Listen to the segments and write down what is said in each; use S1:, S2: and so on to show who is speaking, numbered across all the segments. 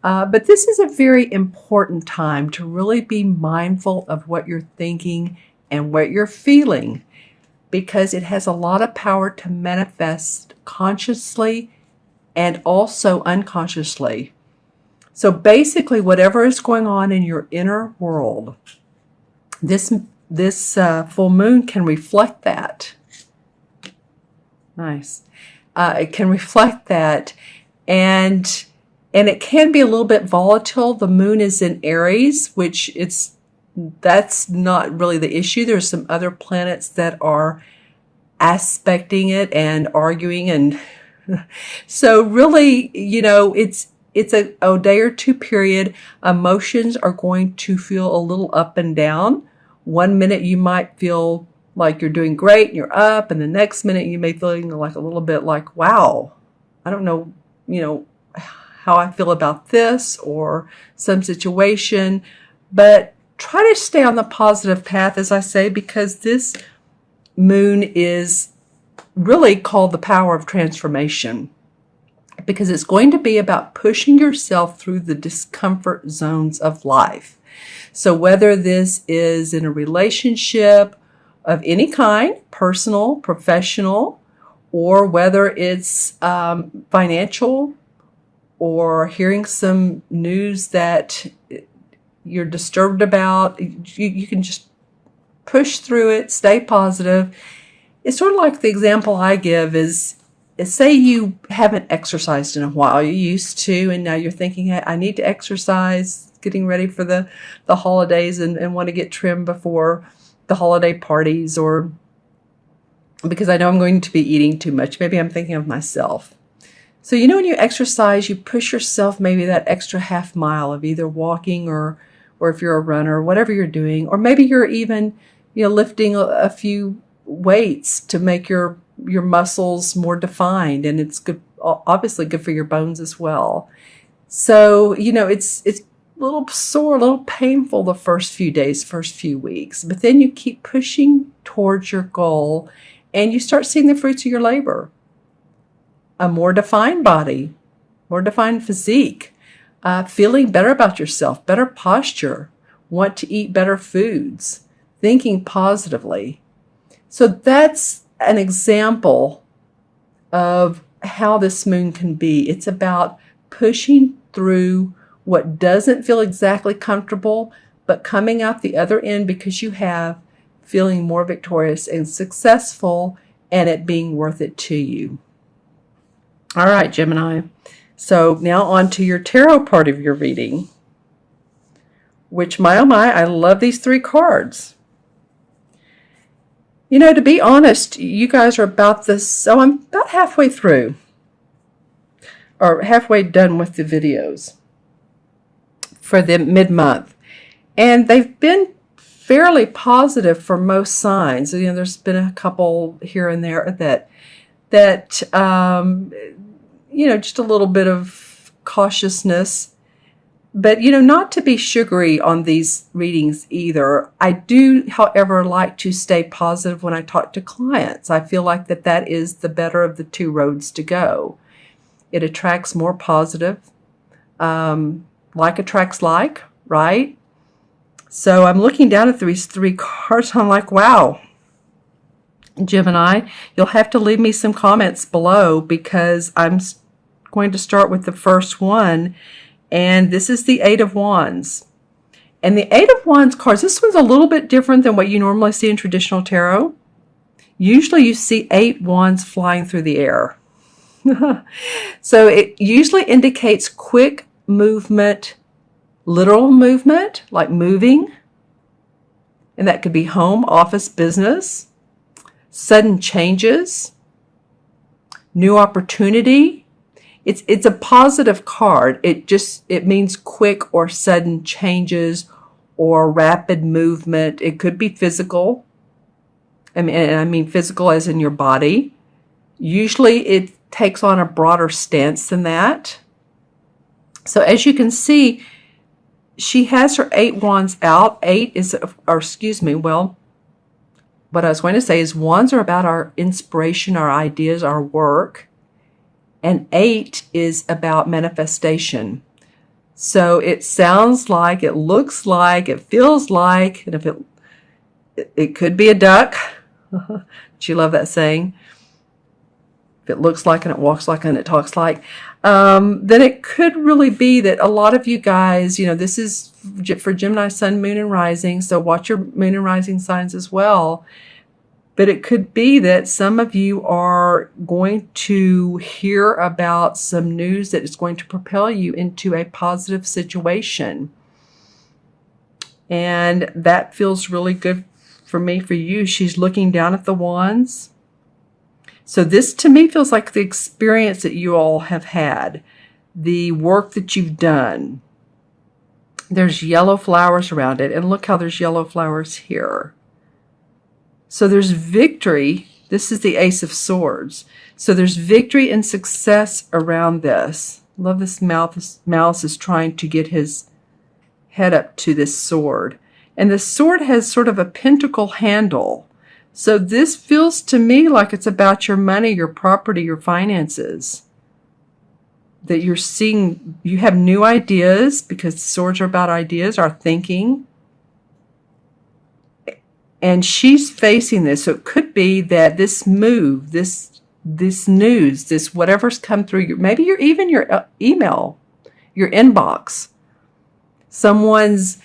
S1: But this is a very important time to really be mindful of what you're thinking and what you're feeling, because it has a lot of power to manifest consciously and also unconsciously. So basically, whatever is going on in your inner world, this full moon can reflect that. Nice. It can reflect that, and it can be a little bit volatile. The moon is in Aries, which that's not really the issue. There's some other planets that are aspecting it and arguing, and so really, it's a day or two period. Emotions are going to feel a little up and down. One minute you might feel like you're doing great and you're up, and the next minute you may feel like a little bit like, wow, I don't know, how I feel about this or some situation. But try to stay on the positive path, as I say, because this moon is really called the power of transformation, because it's going to be about pushing yourself through the discomfort zones of life. So whether this is in a relationship of any kind, personal, professional, or whether it's financial, or hearing some news that you're disturbed about, you can just push through it, stay positive. It's sort of like the example I give is say you haven't exercised in a while. You used to, and now you're thinking, hey, I need to exercise, getting ready for the holidays and want to get trimmed before the holiday parties, or because I know I'm going to be eating too much. Maybe I'm thinking of myself. So, when you exercise, you push yourself maybe that extra half mile of either walking or if you're a runner, whatever you're doing, or maybe you're even, lifting a few weights to make your muscles more defined, and it's good, obviously good for your bones as well. So, it's a little sore, a little painful the first few days, first few weeks, but then you keep pushing towards your goal and you start seeing the fruits of your labor. A more defined body, more defined physique, feeling better about yourself, better posture, want to eat better foods, thinking positively. So that's an example of how this moon can be. It's about pushing through what doesn't feel exactly comfortable, but coming out the other end because you have feeling more victorious and successful, and it being worth it to you. All right, Gemini. So now on to your tarot part of your reading, which, my oh my, I love these 3 cards. To be honest, you guys are about this, so I'm about halfway through, or halfway done with the videos for the mid-month. And they've been fairly positive for most signs. There's been a couple here and there that just a little bit of cautiousness. But, not to be sugary on these readings either. I do, however, like to stay positive when I talk to clients. I feel like that is the better of the 2 roads to go. It attracts more positive. Like attracts like, right? So I'm looking down at these 3 cards. I'm like, wow. Gemini, you'll have to leave me some comments below, because I'm going to start with the first one. And this is the 8 of Wands. And the 8 of Wands cards, this one's a little bit different than what you normally see in traditional tarot. Usually you see 8 wands flying through the air. So it usually indicates quick movement, literal movement, like moving. And that could be home, office, business, sudden changes, new opportunity. It's a positive card. It means quick or sudden changes or rapid movement. It could be physical. I mean physical as in your body. Usually it takes on a broader stance than that. So as you can see, she has her 8 wands out. 8 is, what I was going to say is wands are about our inspiration, our ideas, our work. And 8 is about manifestation. So it sounds like, it looks like, it feels like, and if it could be a duck. Do you love that saying? If it looks like and it walks like and it talks like, then it could really be that a lot of you guys, this is for Gemini, Sun, Moon, and Rising, so watch your Moon and Rising signs as well. But it could be that some of you are going to hear about some news that is going to propel you into a positive situation. And that feels really good for me, for you. She's looking down at the wands. So this to me feels like the experience that you all have had, the work that you've done. There's yellow flowers around it. And look how there's yellow flowers here. So there's victory. This is the Ace of Swords. So there's victory and success around this. Love this mouth. This mouse is trying to get his head up to this sword. And the sword has sort of a pentacle handle. So this feels to me like it's about your money, your property, your finances. That you're seeing, you have new ideas, because swords are about ideas, our thinking. And she's facing this. So it could be that this move, this news, this whatever's come through, maybe even your email, your inbox. Someone's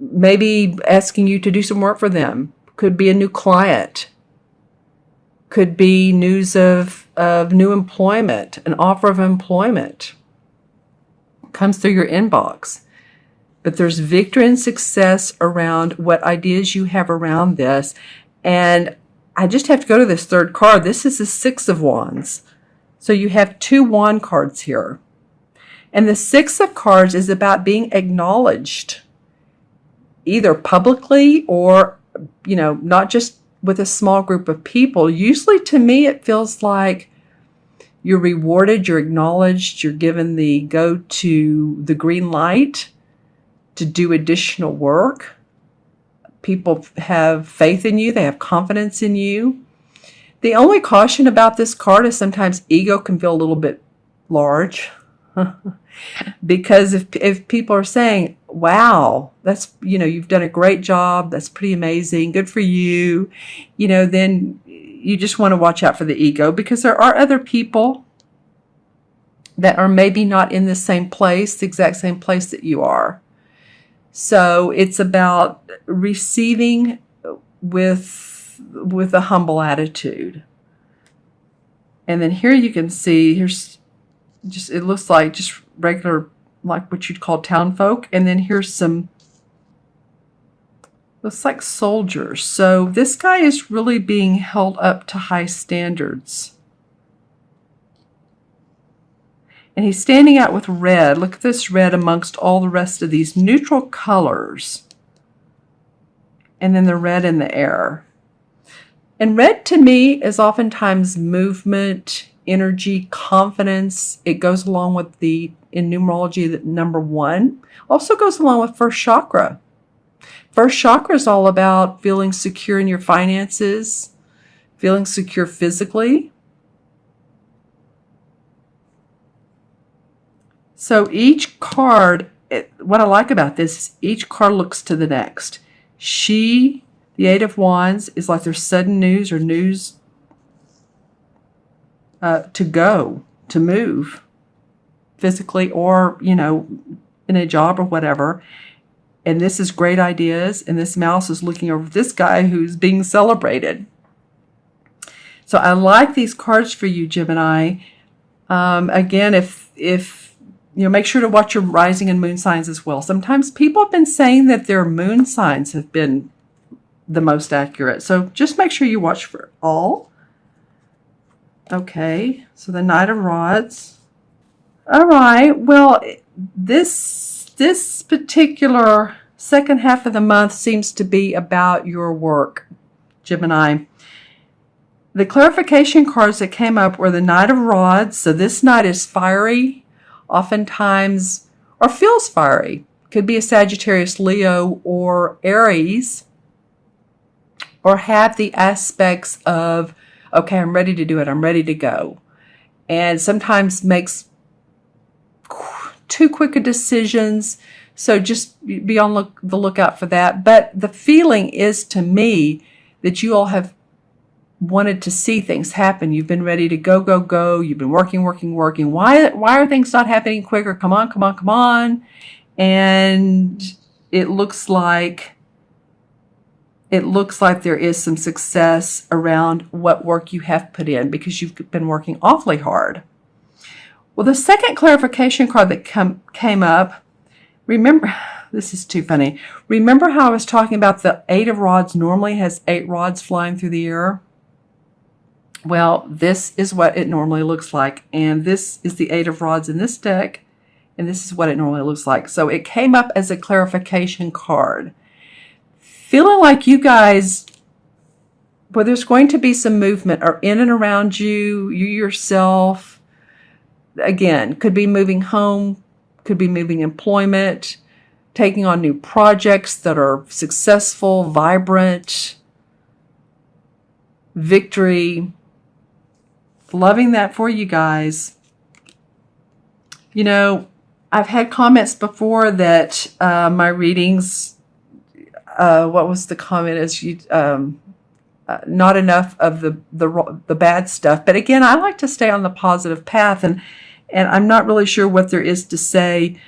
S1: maybe asking you to do some work for them. Could be a new client. Could be news of new employment, an offer of employment. Comes through your inbox. But there's victory and success around what ideas you have around this. And I just have to go to this third card. This is the Six of Wands. So you have 2 wand cards here. And the Six of Cards is about being acknowledged, either publicly or, not just with a small group of people. Usually to me, it feels like you're rewarded, you're acknowledged, you're given the the green light to do additional work. People have faith in you. They have confidence in you. The only caution about this card is sometimes ego can feel a little bit large. Because if people are saying, wow, that's, you've done a great job, that's pretty amazing, good for you, then you just want to watch out for the ego, because there are other people that are maybe not in the same place, the exact same place that you are. So it's about receiving with a humble attitude. And then here you can see, it looks like just regular, like what you'd call town folk. And then here's looks like soldiers. So this guy is really being held up to high standards. And he's standing out with red. Look at this red amongst all the rest of these neutral colors. And then the red in the air. And red to me is oftentimes movement, energy, confidence. It goes along with in numerology, the number 1. Also goes along with first chakra. First chakra is all about feeling secure in your finances, feeling secure physically. So each card, what I like about this is each card looks to the next. The 8 of Wands, is like there's sudden news or news to move physically or, in a job or whatever. And this is great ideas. And this mouse is looking over this guy who's being celebrated. So I like these cards for you, Gemini. Again, if make sure to watch your rising and moon signs as well. Sometimes people have been saying that their moon signs have been the most accurate. So just make sure you watch for all. Okay, so the Knight of Rods. All right, well, this particular second half of the month seems to be about your work, Gemini. The clarification cards that came up were the Knight of Rods. So this knight is fiery, oftentimes, or feels fiery. Could be a Sagittarius, Leo, or Aries, or have the aspects of, okay, I'm ready to do it, I'm ready to go. And sometimes makes too quick of decisions. So just be on the lookout for that. But the feeling is to me that you all have wanted to see things happen. You've been ready to go, go, go. You've been working, working, working. Why are things not happening quicker? Come on, come on, come on. And it looks like there is some success around what work you have put in because you've been working awfully hard. Well, the second clarification card that came up, remember, this is too funny. Remember how I was talking about the 8 of rods normally has 8 rods flying through the air? Well, this is what it normally looks like. And this is the 8 of rods in this deck. And this is what it normally looks like. So it came up as a clarification card. Feeling like you guys, well, there's going to be some movement or in and around you, you yourself. Again, could be moving home, could be moving employment, taking on new projects that are successful, vibrant, victory. Loving that for you guys. You know, I've had comments before that my readings, what was the comment? Is you not enough of the bad stuff. But again, I like to stay on the positive path, and I'm not really sure what there is to say,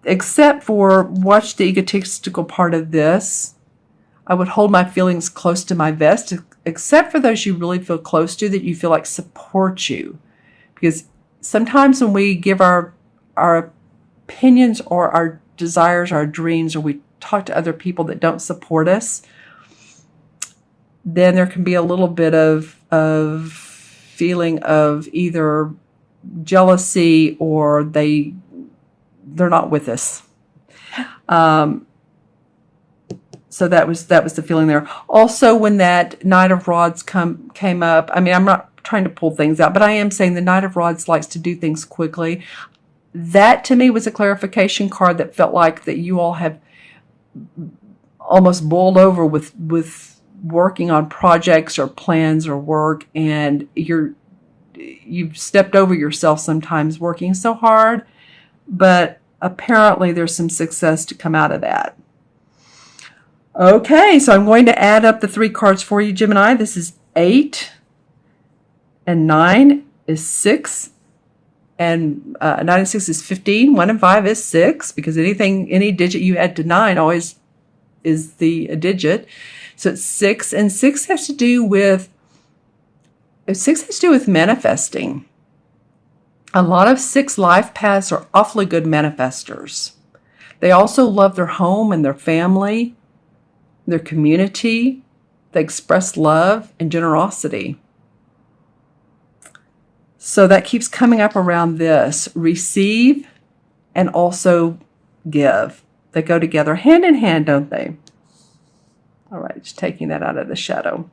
S1: except for watch the egotistical part of this. I would hold my feelings close to my vest, except for those you really feel close to, that you feel like support you. Because sometimes when we give our opinions or our desires, our dreams, or we talk to other people that don't support us, then there can be a little bit of feeling of either jealousy or they're not with us. So that was the feeling there. Also, when that Knight of Rods came up, I mean, I'm not trying to pull things out, but I am saying the Knight of Rods likes to do things quickly. That to me was a clarification card that felt like that you all have almost boiled over with working on projects or plans or work, and you've stepped over yourself sometimes working so hard, but apparently there's some success to come out of that. Okay, so I'm going to add up the 3 cards for you, Gemini. This is 8, and 9 is 6, and 9 and 6 is 15. 1 and 5 is 6, because any digit you add to 9 always is the digit. So it's 6, and 6 has to do with manifesting. A lot of 6 life paths are awfully good manifestors. They also love their home and their family, their community. They express love and generosity. So that keeps coming up around this. Receive and also give. They go together hand in hand, don't they? All right, just taking that out of the shadow.